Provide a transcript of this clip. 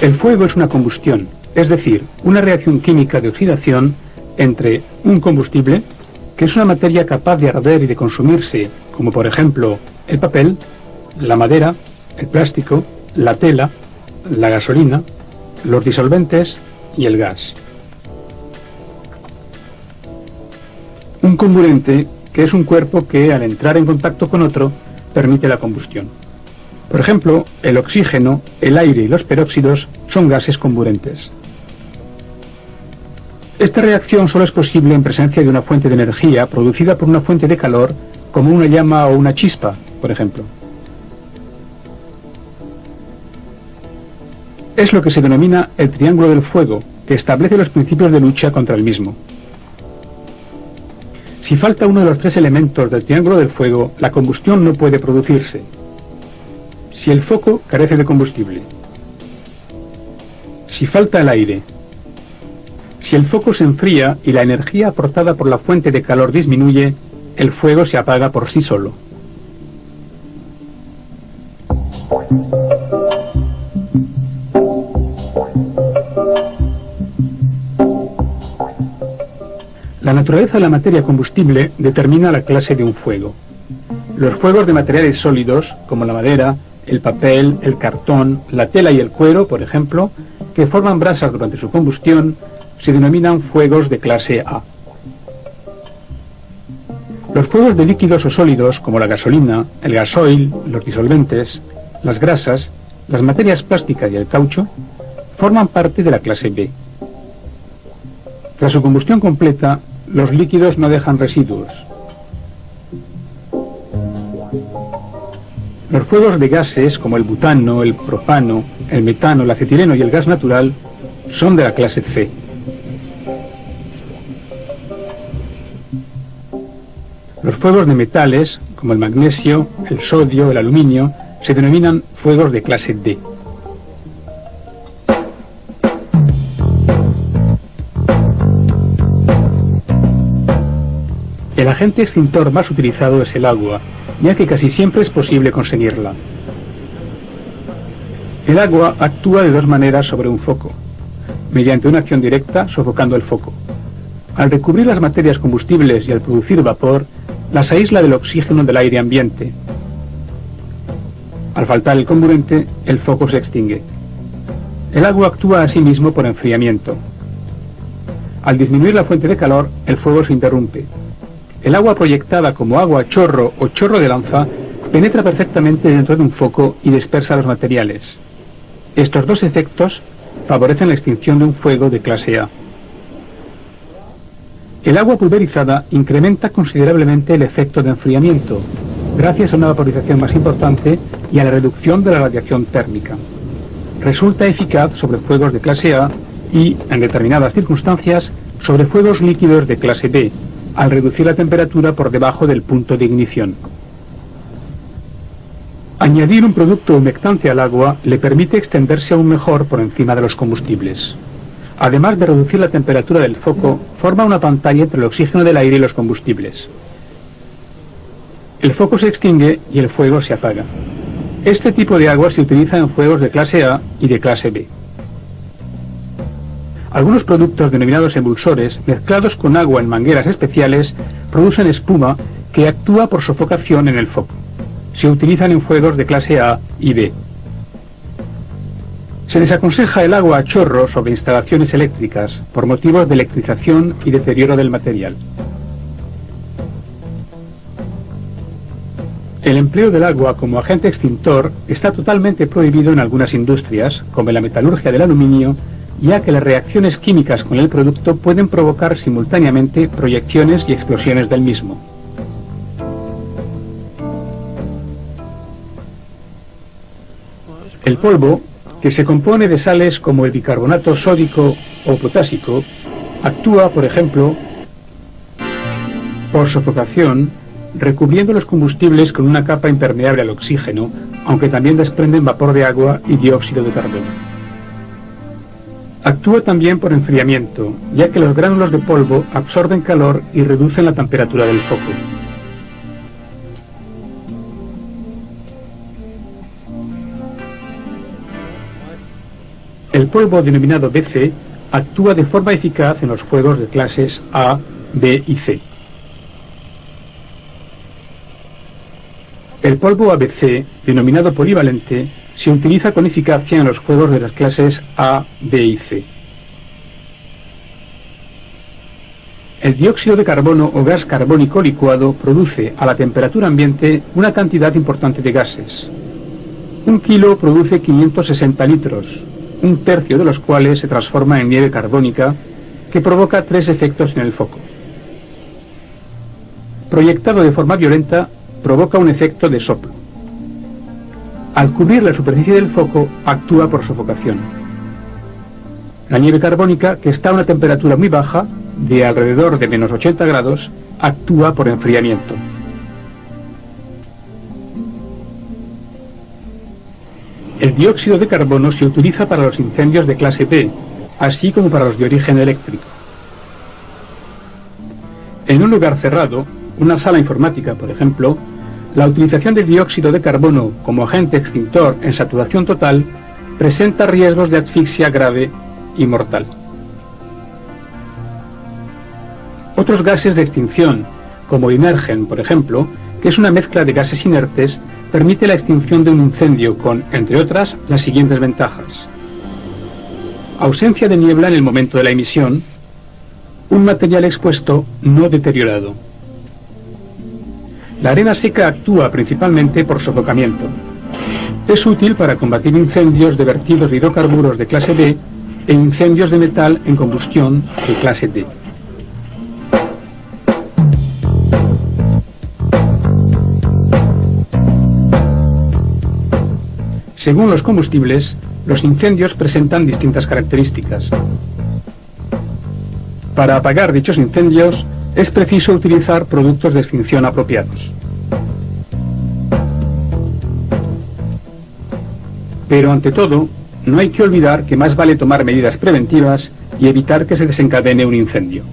El fuego es una combustión, es decir, una reacción química de oxidación entre un combustible, que es una materia capaz de arder y de consumirse, como por ejemplo el papel, la madera, el plástico, la tela, la gasolina, los disolventes y el gas. Un comburente, que es un cuerpo que al entrar en contacto con otro permite la combustión. Por ejemplo, el oxígeno, el aire y los peróxidos son gases comburentes. Esta reacción solo es posible en presencia de una fuente de energía producida por una fuente de calor, como una llama o una chispa, por ejemplo. Es lo que se denomina el triángulo del fuego, que establece los principios de lucha contra el mismo. Si falta uno de los tres elementos del triángulo del fuego, la combustión no puede producirse. Si el foco carece de combustible, si falta el aire, si el foco se enfría y la energía aportada por la fuente de calor disminuye, el fuego se apaga por sí solo. La naturaleza de la materia combustible determina la clase de un fuego. Los fuegos de materiales sólidos, como la madera, el papel, el cartón, la tela y el cuero, por ejemplo, que forman brasas durante su combustión, se denominan fuegos de clase A. Los fuegos de líquidos o sólidos, como la gasolina, el gasoil, los disolventes, las grasas, las materias plásticas y el caucho, forman parte de la clase B. Tras su combustión completa, los líquidos no dejan residuos. Los fuegos de gases, como el butano, el propano, el metano, el acetileno y el gas natural, son de la clase C. Los fuegos de metales, como el magnesio, el sodio, el aluminio, se denominan fuegos de clase D. El agente extintor más utilizado es el agua, ya que casi siempre es posible conseguirla. El agua actúa de dos maneras sobre un foco: mediante una acción directa, sofocando el foco. Al recubrir las materias combustibles y al producir vapor, las aísla del oxígeno del aire ambiente. Al faltar el comburente, el foco se extingue. El agua actúa asimismo por enfriamiento. Al disminuir la fuente de calor, el fuego se interrumpe. El agua proyectada como agua a chorro o chorro de lanza penetra perfectamente dentro de un foco y dispersa los materiales. Estos dos efectos favorecen la extinción de un fuego de clase A. El agua pulverizada incrementa considerablemente el efecto de enfriamiento, gracias a una vaporización más importante y a la reducción de la radiación térmica. Resulta eficaz sobre fuegos de clase A y, en determinadas circunstancias, sobre fuegos líquidos de clase B, al reducir la temperatura por debajo del punto de ignición. Añadir un producto humectante al agua le permite extenderse aún mejor por encima de los combustibles. Además de reducir la temperatura del foco, forma una pantalla entre el oxígeno del aire y los combustibles. El foco se extingue y el fuego se apaga. Este tipo de agua se utiliza en fuegos de clase A y de clase B. Algunos productos denominados emulsores, mezclados con agua en mangueras especiales, producen espuma que actúa por sofocación en el foco. Se utilizan en fuegos de clase A y B. Se desaconseja el agua a chorro sobre instalaciones eléctricas por motivos de electrización y deterioro del material. El empleo del agua como agente extintor está totalmente prohibido en algunas industrias, como en la metalurgia del aluminio, ya que las reacciones químicas con el producto pueden provocar simultáneamente proyecciones y explosiones del mismo. El polvo, que se compone de sales como el bicarbonato sódico o potásico, actúa, por ejemplo, por sofocación, recubriendo los combustibles con una capa impermeable al oxígeno, aunque también desprenden vapor de agua y dióxido de carbono. Actúa también por enfriamiento, ya que los gránulos de polvo absorben calor y reducen la temperatura del foco. El polvo denominado BC actúa de forma eficaz en los fuegos de clases A, B y C. El polvo ABC, denominado polivalente, se utiliza con eficacia en los fuegos de las clases A, B y C. El dióxido de carbono o gas carbónico licuado produce a la temperatura ambiente una cantidad importante de gases. 1 kilo produce 560 litros, un tercio de los cuales se transforma en nieve carbónica, que provoca 3 efectos en el foco. Proyectado de forma violenta, provoca un efecto de soplo. Al cubrir la superficie del foco, actúa por sofocación. La nieve carbónica, que está a una temperatura muy baja, de alrededor de menos 80 grados, actúa por enfriamiento. El dióxido de carbono se utiliza para los incendios de clase B, así como para los de origen eléctrico. En un lugar cerrado, una sala informática, por ejemplo, la utilización de dióxido de carbono como agente extintor en saturación total presenta riesgos de asfixia grave y mortal. Otros gases de extinción, como Inergen, por ejemplo, que es una mezcla de gases inertes, permite la extinción de un incendio con, entre otras, las siguientes ventajas: ausencia de niebla en el momento de la emisión, un material expuesto no deteriorado. La arena seca actúa principalmente por sofocamiento. Es útil para combatir incendios de vertidos de hidrocarburos de clase B e incendios de metal en combustión de clase D. Según los combustibles, los incendios presentan distintas características. Para apagar dichos incendios, es preciso utilizar productos de extinción apropiados. Pero ante todo, no hay que olvidar que más vale tomar medidas preventivas y evitar que se desencadene un incendio.